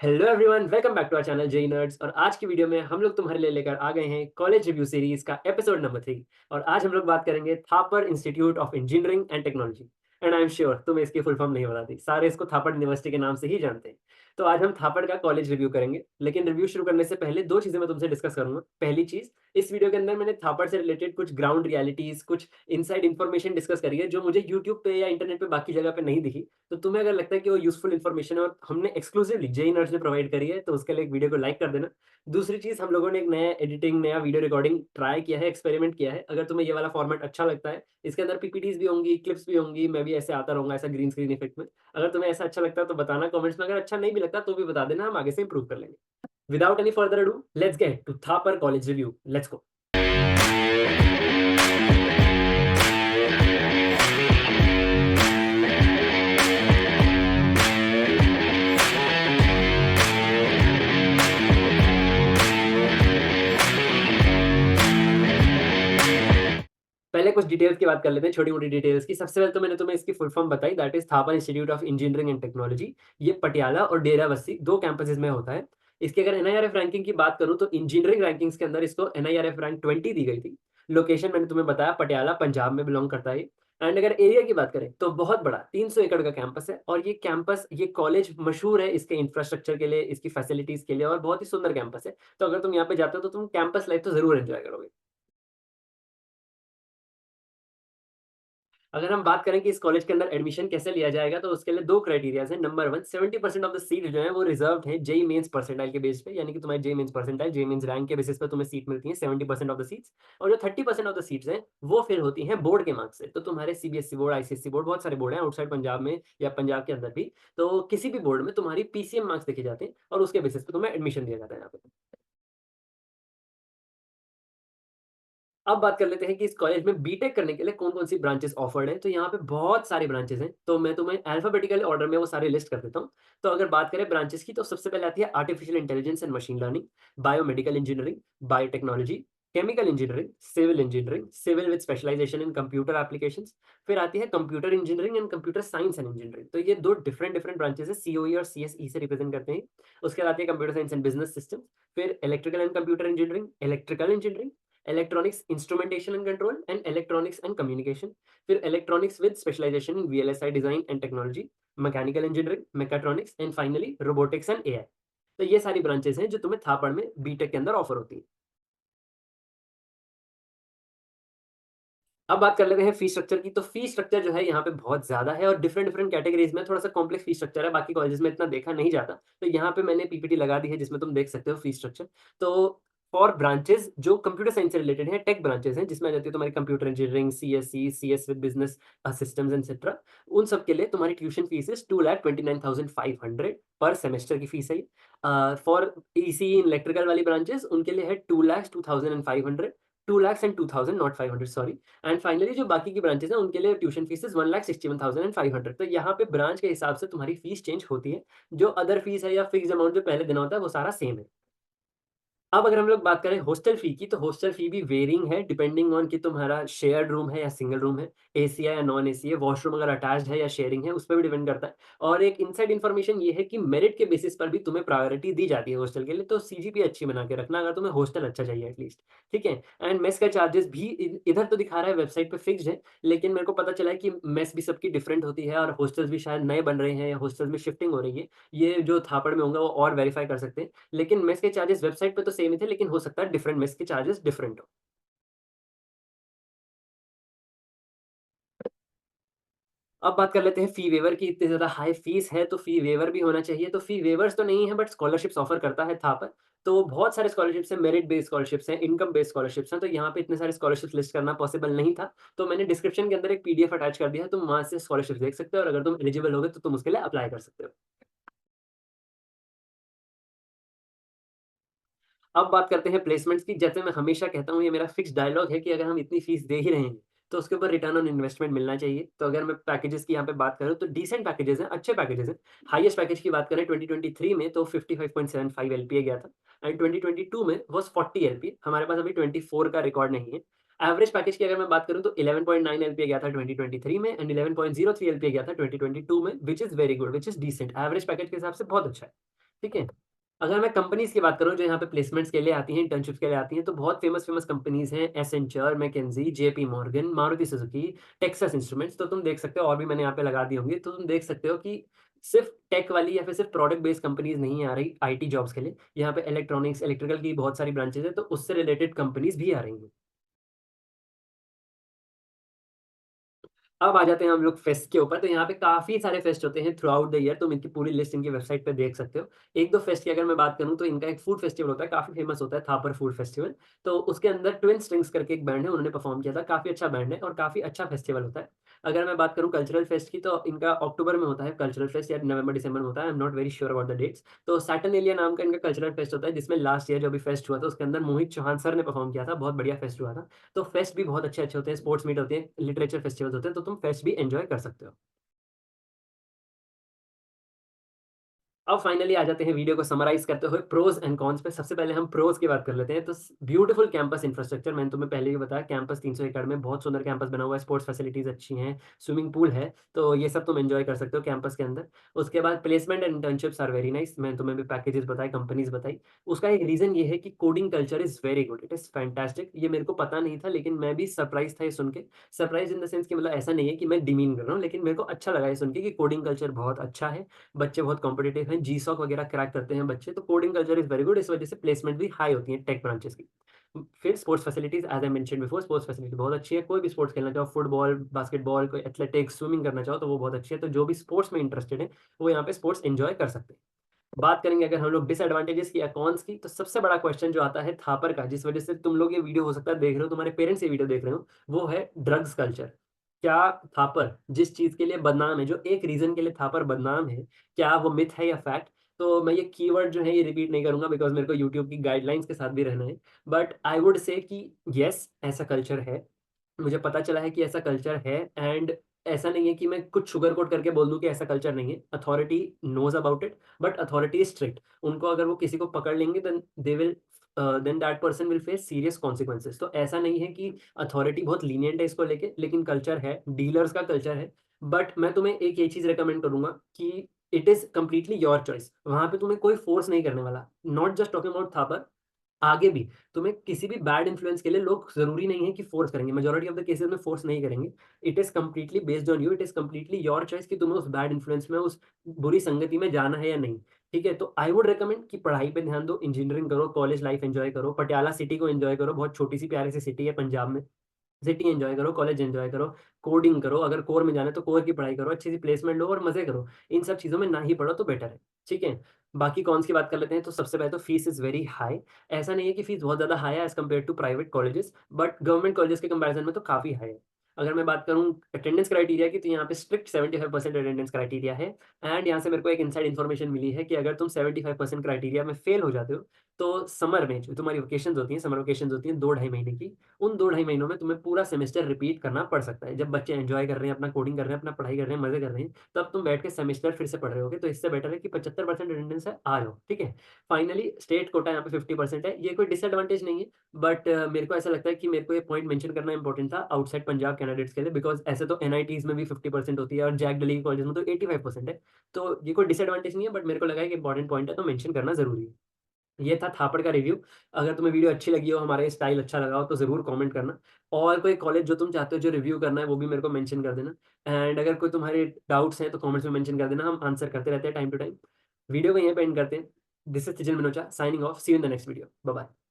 Hello everyone, welcome back to our channel JEE nerds. और आज की वीडियो में हम लोग तुम्हारे लिए लेकर आ गए हैं कॉलेज रिव्यू सीरीज का एपिसोड नंबर 3। और आज हम लोग बात करेंगे Thapar institute of engineering and technology. And I am sure तुम्हें इसकी फुल फॉर्म नहीं बताती, सारे इसको थापड़ यूनिवर्सिटी के नाम से ही जानते हैं। तो आज हम थापड़ का कॉलेज रिव्यू करेंगे, लेकिन रिव्यू शुरू करने से पहले दो चीजें मैं तुमसे डिस्कस करूंगा। पहली चीज, इस वीडियो के अंदर मैंने थापड़ से रिलेटेड कुछ ग्राउंड रियलिटीज, कुछ इनसाइड इन्फॉर्मेशन डिस्कस करी है जो मुझे यूट्यूब पे या इंटरनेट पे बाकी जगह पे नहीं दिखी। तो तुम्हें अगर लगता है कि वो यूज़फुल इन्फॉर्मेशन है और हमने एक्सक्लूसिवली जेईई नर्ड्स ने प्रोवाइड करी है, तो उसके लिए एक वीडियो को लाइक कर देना। दूसरी चीज़, हम लोगों ने एक नया एडिटिंग, नया वीडियो रिकॉर्डिंग ट्राई किया है, एक्सपेरिमेंट किया है। अगर तुम्हें ये वाला फॉर्मेट अच्छा लगता है, इसके अंदर पीपीटीज़ भी होंगी, क्लिप्स भी होंगी, मैं भी ऐसे आता रहूँगा, ऐसा ग्रीन स्क्रीन इफेक्ट में। अगर तुम्हें ऐसा अच्छा लगता है तो बताना कमेंट्स में, अगर अच्छा नहीं भी लगता तो भी बता देना, हम आगे से इम्प्रूव कर लेंगे। Without any further ado, let's get to Thapar college review. Let's go. पहले कुछ डिटेल्स की बात कर लेते हैं, छोटी-मोटी डिटेल्स की। सबसे पहले तो मैंने तुम्हें इसकी फुल फॉर्म बताई, that is Thapar institute of engineering and technology. ये पटियाला और डेराबस्सी 2 कैंपसेस में होता है। इसकी अगर एनआईआरएफ रैंकिंग की बात करूँ तो इंजीनियरिंग रैंकिंग्स के अंदर इसको एनआईआरएफ रैंक 20 दी गई थी। लोकेशन मैंने तुम्हें बताया, पटियाला पंजाब में बिलॉन्ग करता है ये। एंड अगर एरिया की बात करें तो बहुत बड़ा 300 एकड़ का कैंपस है। और ये कैंपस, ये कॉलेज मशहूर है इसके इंफ्रास्ट्रक्चर के लिए, इसकी फैसिलिटीज़ के लिए, और बहुत ही सुंदर कैंपस है। तो अगर तुम यहाँ पे जाते हो तो तुम कैंपस लाइफ तो ज़रूर एन्जॉय करोगे। अगर हम बात करें कि इस कॉलेज के अंदर एडमिशन कैसे लिया जाएगा, तो उसके लिए 2 क्राइटेरियाज़ हैं। नंबर 1, 70% ऑफ द सीट जो है वो रिजर्व्ड है जेईई मेंस परसेंटाइल के बेस पे, यानी कि तुम्हारी JEE mains percentile, JEE mains rank के बेसिस पे तुम्हें सीट मिलती है 70% ऑफ द सीट्स। और जो 30% ऑफ द सीट्स हैं, वो फिर होती हैं बोर्ड के मार्क्स से। तो तुम्हारे सीबीएसई बोर्ड, आईसीएसई बोर्ड, बहुत सारे बोर्ड हैं आउटसाइड पंजाब में या पंजाब के अंदर भी। तो किसी भी बोर्ड में तुम्हारी पीसीएम मार्क्स देखे जाते हैं और उसके बेसिस पे तुम्हें एडमिशन दिया जाता है यहाँ पे। अब बात कर लेते हैं कि इस कॉलेज में बीटेक करने के लिए कौन-कौन सी ब्रांचेस ऑफर्ड हैं। तो यहाँ पे बहुत सारी ब्रांचेस हैं, तो मैं तुम्हें अल्फाबेटिकल ऑर्डर में वो सारे लिस्ट कर देता हूँ। तो अगर बात करें ब्रांचेस की, तो सबसे पहले आती है artificial intelligence and machine learning, biomedical engineering, biotechnology, chemical engineering, civil with specialization in computer applications. फिर आती है computer engineering and computer science and engineering. तो ये 2 डिफरेंट डिफरेंट ब्रांचेस हैं, सीओई और सीएसई से रिप्रेजेंट करते हैं। उसके बाद आती है computer science and business system. फिर electrical and computer engineering, electrical engineering, electronics instrumentation and control and electronics and communication. फिर electronics with specialization in VLSI design and technology, mechanical engineering, mechatronics and finally robotics and AI. तो ये सारी branches हैं जो तुम्हें थापड़ में BTech के अंदर ऑफर होती है। अब बात कर लेते हैं फीस स्ट्रक्चर की। तो फीस स्ट्रक्चर जो है यहाँ पे बहुत ज़्यादा है और डिफरेंट डिफरेंट कैटेगरीज़ में थोड़ा-सा कॉम्प्लेक्स फीस स्ट्रक्चर है, बाकी कॉलेजेस में इतना देखा नहीं जाता। तो यहाँ पे मैंने पीपीटी लगा दी है जिसमें तुम देख सकते हो फीस स्ट्रक्चर। तो फॉर ब्रांचेज़ जो कंप्यूटर साइंस से रिलेटेड हैं, टेक ब्रांचेज़ हैं, जिसमें आ जाती है तुम्हारी computer engineering, CSE, CS with business systems etcetera. उन सब के लिए तुम्हारी ट्यूशन फीस इज़ 2,29,500 पर सेमेस्टर की फीस है ये। फॉर ईसीई इलेक्ट्रिकल वाली ब्रांचेज़ उनके लिए है 2,02,500, 2,00,000 and 2,000 not 500 sorry. And finally जो बाकी की ब्रांचेज़ हैं उनके लिए ट्यूशन फीस इज़ 1,61,500। तो यहाँ पे ब्रांच के हिसाब से तुम्हारी फीस चेंज होती है। जो अदर फीस है या फिक्स्ड अमाउंट जो पहले देना होता है वो सारा सेम है। अब अगर हम लोग बात करें हॉस्टल फ़ी की, तो हॉस्टल फ़ी भी वेरिंग है डिपेंडिंग ऑन कि तुम्हारा शेयर्ड रूम है या सिंगल रूम है, एसी है या नॉन एसी है, वॉशरूम अगर अटैच्ड है या शेयरिंग है, उस पे भी डिपेंड करता है। और एक इनसाइड इन्फॉर्मेशन ये है कि मेरिट के बेसिस पर भी तुम्हें प्रायोरिटी दी जाती है हॉस्टल के लिए, तो सीजीपीए अच्छी बना के रखना अगर तुम्हें हॉस्टल अच्छा चाहिए एटलीस्ट, ठीक है? एंड मेस का चार्जेस भी इधर तो दिखा रहा है वेबसाइट पे फिक्स्ड है, लेकिन मेरे को पता चला है कि मेस भी सबकी डिफरेंट होती है और हॉस्टल्स भी शायद नए बन रहे हैं या हॉस्टल्स में शिफ्टिंग हो रही है। ये जो थापड़ में होंगे वो और वेरीफाई कर सकते हैं। लेकिन मेस के चार्जेस वेबसाइट पे तो सेम ही थे, लेकिन हो सकता है डिफरेंट मेस के चार्जेस डिफरेंट हो। अब बात कर लेते हैं फी वेवर की। इतनी ज़्यादा हाई फीस है तो फी वेवर भी होना चाहिए। तो फी वेवर्स तो नहीं है बट स्कॉलरशिप्स ऑफर करता है थापर। तो बहुत सारे स्कॉलरशिप्स हैं, मेरिट बेस्ड स्कॉलरशिप्स हैं, इनकम बेस्ड स्कॉलरशिप्स हैं। तो यहाँ पे इतने सारे स्कॉलरशिप्स लिस्ट करना पॉसिबल नहीं था। तो मैंने डिस्क्रिप्शन के अंदर एक पीडीएफ अटैच कर दिया है, तुम वहाँ से स्कॉलरशिप्स देख सकते हो और अगर तुम एलिजिबल होगे तो तुम उसके लिए अप्लाई कर सकते हो। अब बात करते हैं प्लेसमेंट्स की। जैसे मैं हमेशा कहता हूँ, ये मेरा फिक्स डायलॉग है कि अगर हम इतनी फीस दे ही रहे हैं, तो उसके ऊपर रिटर्न ऑन इन्वेस्टमेंट मिलना चाहिए। तो अगर मैं पैकेजेस की यहाँ पे बात करूँ तो डिसेंट पैकेजेस हैं, अच्छे पैकेजेस हैं। हाईएस्ट पैकेज की बात करें 2023 में तो 55.75 एलपीए गया था एंड 2022 में वाज़ 40 एलपीए। हमारे पास अभी 24 का रिकॉर्ड नहीं है। एवरेज पैकेज की अगर मैं बात करूँ तो 11.9 एलपीए गया था 2023 में एंड 11.03 एलपीए गया था 2022 में, which is very good, which is decent. Average package के हिसाब से बहुत अच्छा है। ठीक है? अगर मैं कंपनीज़ की बात करूँ जो यहाँ पे प्लेसमेंट्स के लिए आती हैं, इंटर्नशिप्स के लिए आती हैं, तो बहुत फ़ेमस कंपनीज़ हैं Accenture, McKinsey, JP Morgan, Maruti Suzuki, Texas Instruments तो तुम देख सकते हो और भी मैंने यहाँ पे लगा दी होंगी, तो तुम देख सकते हो कि सिर्फ़ टेक वाली या फिर सिर्फ़ प्रोडक्ट बेस्ड कंपनीज़ नहीं आ रही आईटी जॉब्स के लिए। यहाँ पे इलेक्ट्रॉनिक्स, इलेक्ट्रिकल की बहुत सारी ब्रांचेज़ हैं, तो उससे रिलेटेड कंपनीज़ भी आ रही हैं। अब आ जाते हैं हम लोग फेस्ट के ऊपर, तो यहाँ पे काफ़ी सारे फेस्ट होते हैं थ्रू आउट द ईयर, तुम इनकी पूरी लिस्ट इनकी वेबसाइट पे देख सकते हो। 1-2 फेस्ट की अगर मैं बात करूँ तो इनका एक फूड फेस्टिवल होता है, काफ़ी फेमस होता है थापर फूड फेस्टिवल। तो उसके अंदर ट्विन स्ट्रिंग्स करके एक बैंड है, उन्होंने परफ़ॉर्म किया था, काफ़ी अच्छा बैंड है और काफ़ी अच्छा फेस्टिवल होता है। अगर मैं बात करूँ कल्चरल फेस्ट की तो इनका अक्टूबर में होता है कल्चरल फेस्ट या नवंबर-दिसंबर में होता है, I am not very sure about the dates. तो सैटर्नेलिया नाम का इनका कल्चरल फेस्ट होता है जिसमें लास्ट ईयर जो अभी फेस्ट हुआ था उसके अंदर मोहित चौहान सर ने परफ़ॉर्म किया था, बहुत बढ़िया फेस्ट हुआ था। तो फेस्ट भी बहुत अच्छे-अच्छे होते हैं, स्पोर्ट्स मीट होते हैं, लिटरेचर फेस्टिवल्स होते हैं, तो तुम फेस्ट भी एन्जॉय कर सकते हो। अब फाइनली आ जाते हैं वीडियो को समराइज़ करते हुए प्रोस एंड कॉन्स पे। सबसे पहले हम प्रोस की बात कर लेते हैं। तो ब्यूटीफुल कैंपस इंफ्रास्ट्रक्चर मैंने तुम्हें पहले ही बताया कैंपस 300 एकड़ में बहुत सुंदर कैंपस बना हुआ है, स्पोर्ट्स फैसिलिटीज़ अच्छी हैं, स्विमिंग पूल है, तो ये सब तुम एन्जॉय कर सकते हो कैंपस के अंदर। उसके बाद placement and internships are very nice, मैंने तुम्हें भी पैकेजेस बताए, कंपनीज़ बताई। उसका एक रीज़न ये है कि coding culture is very good, it is fantastic. ये मेरे को पता नहीं था लेकिन मैं भी सरप्राइज़ था ये सुन के। सरप्राइज़ इन द सेंस कि मतलब ऐसा नहीं है कि मैं डिमीन कर रहा हूँ, लेकिन मेरे को अच्छा लगा ये सुन के कि कोडिंग कल्चर बहुत अच्छा है। बच्चे बहुत कॉम्पिटिटिव हैं, जीसॉक वगैरह क्रैक करते हैं बच्चे, तो coding culture is very good, इस वजह से प्लेसमेंट भी हाई होती है टेक ब्रांचेस की। फिर sports facilities as I mentioned before, sports facility बहुत अच्छी है, कोई भी स्पोर्ट्स खेलना चाहो, फुटबॉल, बास्केटबॉल, कोई एथलेटिक्स, स्विमिंग करना चाहो तो वो बहुत अच्छी है, तो जो भी स्पोर्ट्स में इंटरेस्टेड है, वो यहाँ पे स्पोर्ट्स एन्जॉय कर सकते हैं। बात करेंगे अगर हम लोग डिसएडवांटेजेस की या कॉन्स की, तो सबसे बड़ा क्वेश्चन जो आता है थापर का, जिस वजह से तुम लोग ये वीडियो हो सकता है देख रहे हो, तुम्हारे पेरेंट्स ये वीडियो देख रहे हो, वो है ड्रग्स कल्चर। क्या थापर जिस चीज़ के लिए बदनाम है, जो एक रीज़न के लिए थापर बदनाम है, क्या वो मिथ है या फैक्ट? तो मैं ये कीवर्ड जो है ये रिपीट नहीं करूँगा बिकॉज़ मेरे को यूट्यूब की गाइडलाइंस के साथ भी रहना है। बट आई वुड से कि येस ऐसा कल्चर है। मुझे पता चला है कि ऐसा कल्चर है एंड ऐसा नहीं है कि मैं कुछ शुगर कोट करके बोल दूँ कि ऐसा कल्चर नहीं है। Authority knows about it but authority is strict. उनको अगर वो किसी को पकड़ लेंगे then that person will face serious consequences. तो ऐसा नहीं है कि अथॉरिटी बहुत लीनिएंट है इसको लेके, लेकिन कल्चर है, डीलर्स का कल्चर है। बट मैं तुम्हें एक ये चीज़ रिकमेंड करूँगा कि it is completely your choice. वहाँ पे तुम्हें कोई फोर्स नहीं करने वाला। Not just talking about Thapar, आगे भी तुम्हें किसी भी बैड इन्फ्लुएंस के लिए लोग ज़रूरी नहीं है कि फ़ोर्स करेंगे, मेजॉरिटी ऑफ द केसेज़ में फ़ोर्स नहीं करेंगे। It is completely based on you, it is completely your choice कि तुम्हें उस बैड इन्फ्लुएंस में, उस बुरी संगति में जाना है या नहीं, ठीक है? तो आई वुड रिकमेंड कि पढ़ाई पे ध्यान दो, इंजीनियरिंग करो, कॉलेज लाइफ़ एन्जॉय करो, पटियाला सिटी को एन्जॉय करो, बहुत छोटी-सी प्यारी सी सिटी है पंजाब में। सिटी एन्जॉय करो, कॉलेज एन्जॉय करो, कोडिंग करो, अगर कोर में जाना है तो कोर की पढ़ाई करो, अच्छी-सी प्लेसमेंट लो और मज़े करो। इन सब चीज़ों में ना ही पढ़ो तो बेटर है, ठीक है? बाकी कॉन्स की बात कर लेते हैं, तो सबसे पहले तो फीस इज़ वेरी हाई। ऐसा नहीं है कि फीस बहुत ज़्यादा हाई है as compare to private colleges, but government colleges के कंपैरिज़न में तो काफ़ी हाई है। अगर मैं बात करूँ अटेंडेंस क्राइटेरिया की, तो यहाँ पे स्ट्रिक्ट 75% अटेंडेंस क्राइटेरिया है एंड यहाँ से मेरे को एक इनसाइड इन्फॉर्मेशन मिली है कि अगर तुम 75% क्राइटेरिया में फेल हो जाते हो, तो समर में जो तुम्हारी वेकेशंस होती हैं, समर वेकेशंस होती हैं 2 ढाई महीने की, उन 2 ढाई महीनों में तुम्हें पूरा सेमेस्टर रिपीट करना पड़ सकता है। जब बच्चे एन्जॉय कर रहे हैं, अपना कोडिंग कर रहे हैं, अपना पढ़ाई कर रहे हैं, मज़े कर रहे हैं, तब तुम बैठ के सेमेस्टर फिर से पढ़ रहे होगे, तो इससे बेटर है कि 75% अटेंडेंस है, आ जाओ, ठीक है? फाइनली स्टेट कोटा यहाँ पे 50% है, ये कोई डिसएडवांटेज नहीं है, बट मेरे को ऐसा लगता है कि मेरे को ये पॉइंट मेंशन करना इम्पोर्टेंट था आउटसाइड पंजाब कैंडिडेट्स के लिए बिकॉज़ ऐसे तो एनआईटीज़ में भी 50% होती है और जैक दिल्ली के कॉलेजेस में तो 85% है। तो ये कोई डिसएडवांटेज नहीं है, बट मेरे को लगा है कि इम्पोर्टेंट पॉइंट है, तो मेंशन करना ज़रूरी है। ये था थापड़ का रिव्यू। अगर तुम्हें वीडियो अच्छी लगी हो, हमारा ये स्टाइल अच्छा लगा हो, तो ज़रूर कमेंट करना और कोई कॉलेज जो तुम चाहते हो जो रिव्यू करना है, वो भी मेरे को मेंशन कर देना एंड अगर कोई तुम्हारे डाउट्स हैं, तो कमेंट्स में मेंशन कर देना, हम आंसर करते रहते हैं टाइम टू टाइम। वीडियो को यहीं पे एंड करते हैं। This is Sachin Manocha signing off, see you in the next video. Bye bye.